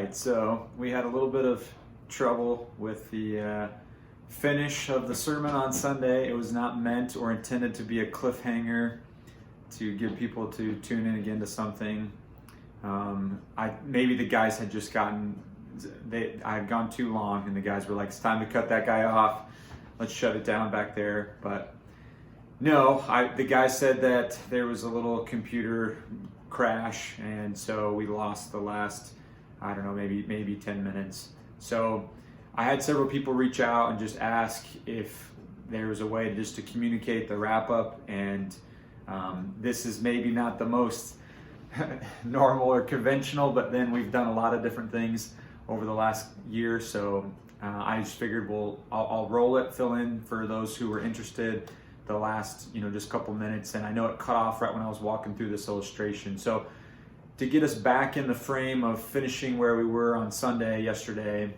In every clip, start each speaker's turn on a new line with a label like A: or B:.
A: right, so we had a little bit of trouble with the finish of the sermon on Sunday. It was not meant or intended to be a cliffhanger to get people to tune in again to something. Maybe the guys had just I had gone too long, and the guys were like, "It's time to cut that guy off. Let's shut it down back there." But no, the guy said that there was a little computer crash, and so we lost the last, I don't know, maybe 10 minutes. So I had several people reach out and just ask if there was a way just to communicate the wrap up, and this is maybe not the most normal or conventional, but then we've done a lot of different things over the last year, so I just figured I'll roll it, fill in for those who were interested the last just couple minutes. And I know it cut off right when I was walking through this illustration. So to get us back in the frame of finishing where we were on Sunday yesterday,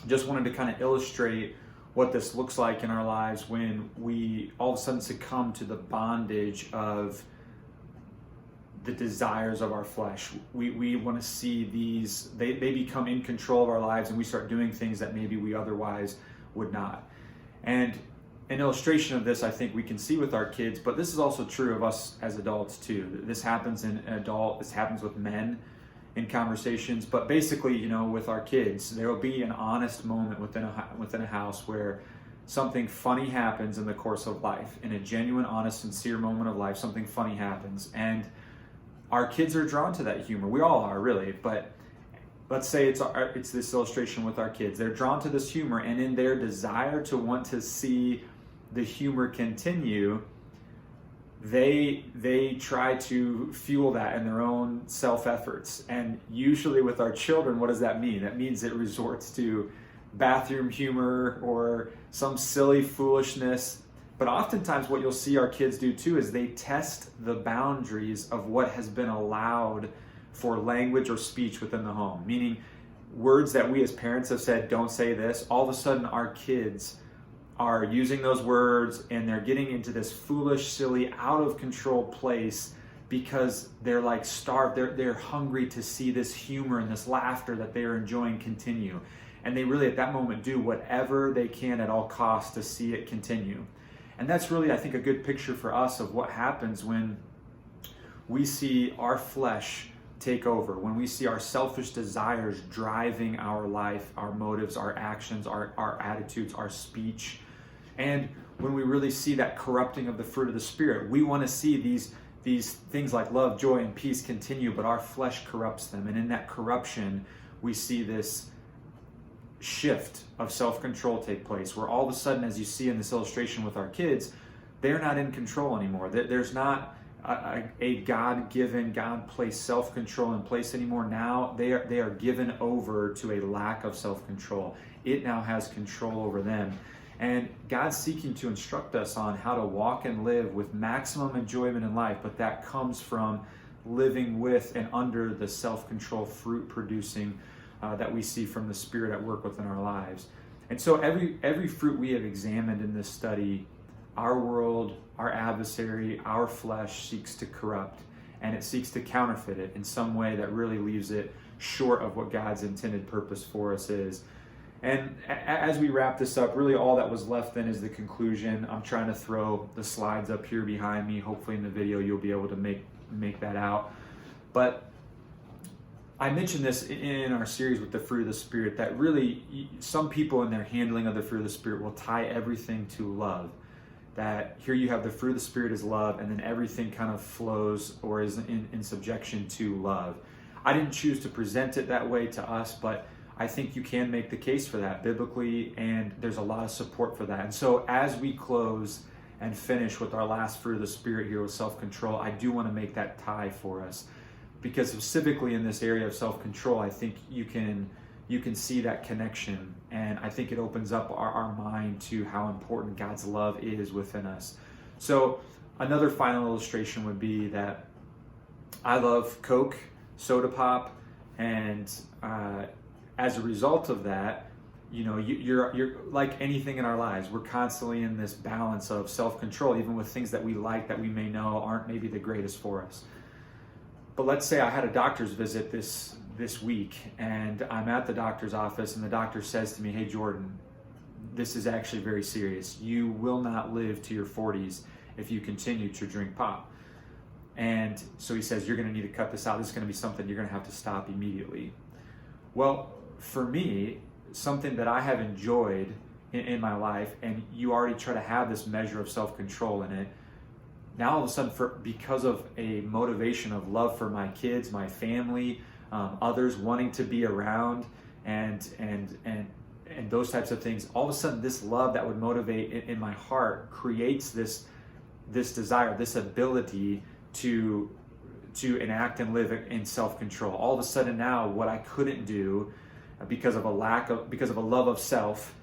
A: just wanted to kind of illustrate what this looks like in our lives when we all of a sudden succumb to the bondage of the desires of our flesh. We want to see these, they become in control of our lives, and we start doing things that maybe we otherwise would not. And an illustration of this I think we can see with our kids, but this is also true of us as adults too. This happens in an adult, this happens with men in conversations, but basically, with our kids, there will be an honest moment within a house where something funny happens in the course of life. In a genuine, honest, sincere moment of life, something funny happens, and our kids are drawn to that humor. We all are, really, but let's say it's this illustration with our kids. They're drawn to this humor, and in their desire to want to see the humor continue, they try to fuel that in their own self-efforts. And usually with our children, what does that mean? That means it resorts to bathroom humor or some silly foolishness. But oftentimes what you'll see our kids do too is they test the boundaries of what has been allowed for language or speech within the home. Meaning words that we as parents have said, don't say this, all of a sudden our kids are using those words, and they're getting into this foolish, silly, out of control place because they're like starved. They're hungry to see this humor and this laughter that they're enjoying continue. And they really at that moment do whatever they can at all costs to see it continue. And that's really, I think, a good picture for us of what happens when we see our flesh take over, when we see our selfish desires driving our life, our motives, our actions, our attitudes, our speech. And when we really see that corrupting of the fruit of the Spirit, we want to see these things like love, joy, and peace continue, but our flesh corrupts them. And in that corruption, we see this shift of self-control take place, where all of a sudden, as you see in this illustration with our kids, they're not in control anymore. There's not a God-given, God-placed self-control in place anymore. Now they are given over to a lack of self-control. It now has control over them. And God's seeking to instruct us on how to walk and live with maximum enjoyment in life, but that comes from living with and under the self-control fruit producing that we see from the Spirit at work within our lives. And so every fruit we have examined in this study, our world, our adversary, our flesh seeks to corrupt, and it seeks to counterfeit it in some way that really leaves it short of what God's intended purpose for us is. And as we wrap this up, really all that was left then is the conclusion. I'm trying to throw the slides up here behind me. Hopefully in the video you'll be able to make that out. But I mentioned this in our series with the fruit of the Spirit, that really some people in their handling of the fruit of the Spirit will tie everything to love. That here you have the fruit of the Spirit is love, and then everything kind of flows or is in subjection to love. I didn't choose to present it that way to us, but I think you can make the case for that biblically, and there's a lot of support for that. And so as we close and finish with our last fruit of the Spirit here with self-control, I do want to make that tie for us. Because specifically in this area of self-control, I think you can see that connection, and I think it opens up our mind to how important God's love is within us. So another final illustration would be that I love Coke, soda pop, and as a result of that, you're like anything in our lives. We're constantly in this balance of self-control, even with things that we like that we may know aren't maybe the greatest for us. But let's say I had a doctor's visit this this week, and I'm at the doctor's office, and the doctor says to me, "Hey, Jordan, this is actually very serious. You will not live to your 40s if you continue to drink pop." And so he says, "You're going to need to cut this out. This is going to be something you're going to have to stop immediately." Well, for me, something that I have enjoyed in my life, and you already try to have this measure of self-control in it, now all of a sudden, because of a motivation of love for my kids, my family, others wanting to be around, and those types of things, all of a sudden this love that would motivate in my heart creates this desire, this ability to enact and live in self-control. All of a sudden now, what I couldn't do because of a love of self,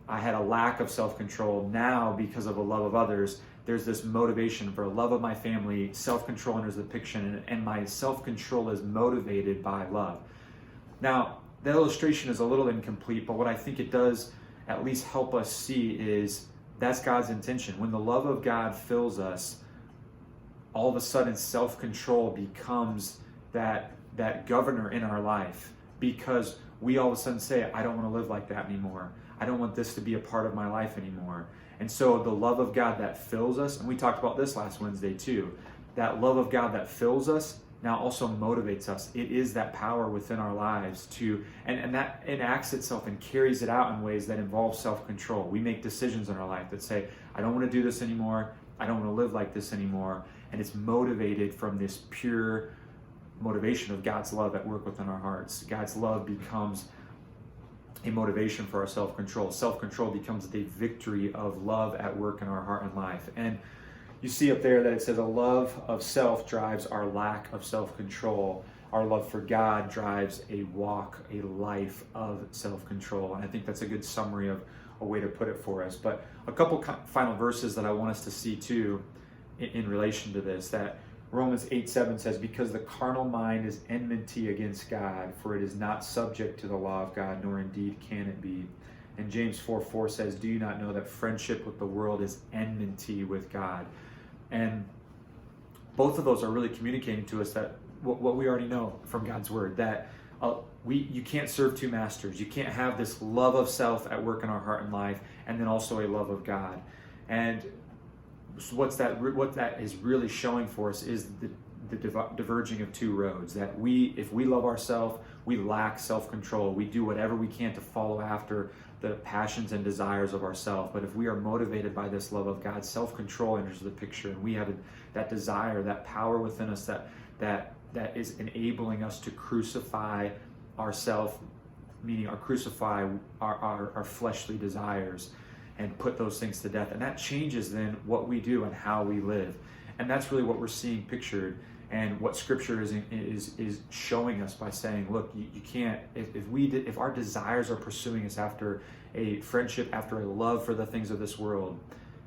A: I had a lack of self-control. Now, because of a love of others, there's this motivation for a love of my family. Self-control enters the picture, and my self-control is motivated by love. Now, that illustration is a little incomplete, but what I think it does at least help us see is that's God's intention. When the love of God fills us, all of a sudden self-control becomes that governor in our life, because we all of a sudden say, "I don't want to live like that anymore. I don't want this to be a part of my life anymore." And so the love of God that fills us, and we talked about this last Wednesday too, that love of God that fills us now also motivates us. It is that power within our lives and that enacts itself and carries it out in ways that involve self-control. We make decisions in our life that say, "I don't want to do this anymore. I don't want to live like this anymore." And it's motivated from this pure motivation of God's love at work within our hearts. God's love becomes a motivation for our self-control. Self-control becomes the victory of love at work in our heart and life. And you see up there that it says a love of self drives our lack of self-control. Our love for God drives a life of self-control. And I think that's a good summary of a way to put it for us. But a couple final verses that I want us to see too in relation to this, that Romans 8:7 says, "Because the carnal mind is enmity against God, for it is not subject to the law of God, nor indeed can it be." And James 4:4 says, "Do you not know that friendship with the world is enmity with God?" And both of those are really communicating to us that what we already know from God's word, that you can't serve two masters. You can't have this love of self at work in our heart and life, and then also a love of God. And so what that is really showing for us is the diverging of two roads. That if we love ourselves, we lack self-control. We do whatever we can to follow after the passions and desires of ourselves. But if we are motivated by this love of God, self-control enters the picture, and we have that desire, that power within us that is enabling us to crucify ourselves, meaning crucify our fleshly desires, and put those things to death. And that changes then what we do and how we live. And that's really what we're seeing pictured, and what Scripture is showing us by saying, look, you can't, if our desires are pursuing us after a friendship, after a love for the things of this world,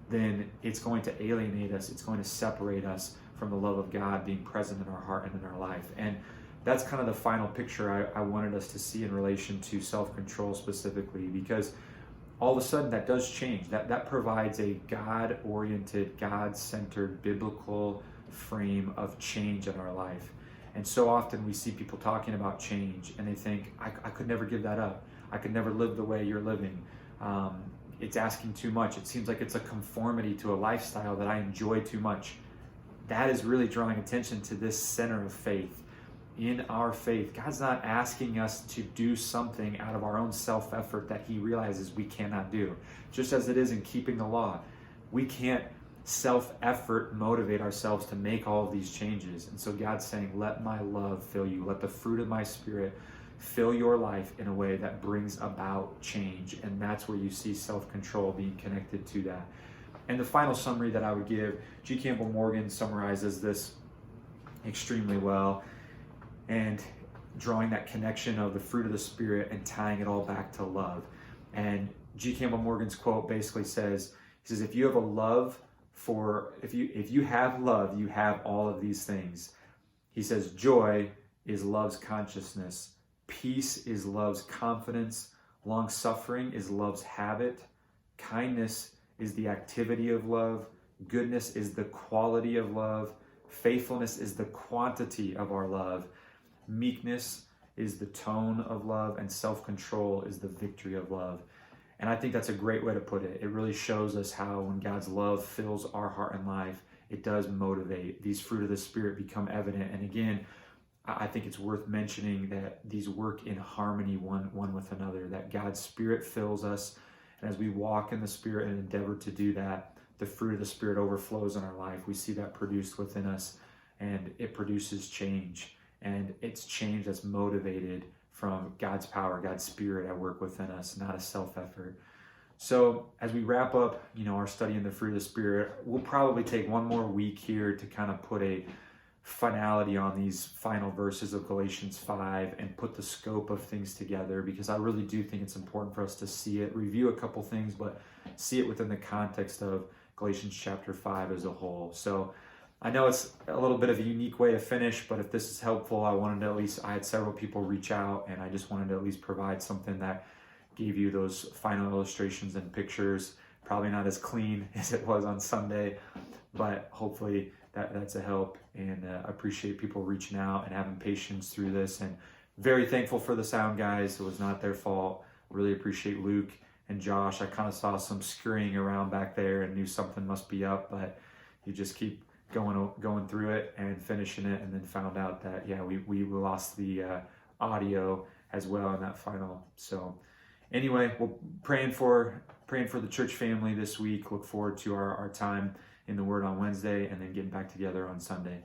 A: then it's going to alienate us. It's going to separate us from the love of God being present in our heart and in our life. And that's kind of the final picture I wanted us to see in relation to self-control specifically, because all of a sudden that does change. That provides a God-oriented, God-centered, biblical frame of change in our life. And so often we see people talking about change, and they think, I could never give that up. I could never live the way you're living. It's asking too much. It seems like it's a conformity to a lifestyle that I enjoy too much. That is really drawing attention to this center of faith. In our faith, God's not asking us to do something out of our own self-effort that He realizes we cannot do. Just as it is in keeping the law, we can't self-effort motivate ourselves to make all of these changes. And so God's saying, let my love fill you. Let the fruit of my Spirit fill your life in a way that brings about change. And that's where you see self-control being connected to that. And the final summary that I would give, G. Campbell Morgan summarizes this extremely well, and drawing that connection of the fruit of the Spirit and tying it all back to love. And G. Campbell Morgan's quote basically says, he says, if you have love, you have all of these things. He says, joy is love's consciousness. Peace is love's confidence. Long-suffering is love's habit. Kindness is the activity of love. Goodness is the quality of love. Faithfulness is the quantity of our love. Meekness is the tone of love, and self-control is the victory of love. And I think that's a great way to put it. It really shows us how when God's love fills our heart and life, it does motivate. These fruit of the Spirit become evident. And again, I think it's worth mentioning that these work in harmony one with another, that God's Spirit fills us. And as we walk in the Spirit and endeavor to do that, the fruit of the Spirit overflows in our life. We see that produced within us, and it produces change. And it's change that's motivated from God's power, God's Spirit at work within us, not a self-effort. So as we wrap up, our study in the fruit of the Spirit, we'll probably take one more week here to kind of put a finality on these final verses of Galatians 5 and put the scope of things together, because I really do think it's important for us to see it, review a couple things, but see it within the context of Galatians chapter 5 as a whole. So I know it's a little bit of a unique way to finish, but if this is helpful, I had several people reach out, and I just wanted to at least provide something that gave you those final illustrations and pictures. Probably not as clean as it was on Sunday, but hopefully that's a help. And I appreciate people reaching out and having patience through this, and very thankful for the sound guys. It was not their fault. Really appreciate Luke and Josh. I kind of saw some scurrying around back there and knew something must be up, but you just keep going through it and finishing it, and then found out that we lost the audio as well in that final. So anyway, we're praying for the church family this week. Look forward to our time in the Word on Wednesday, and then getting back together on Sunday.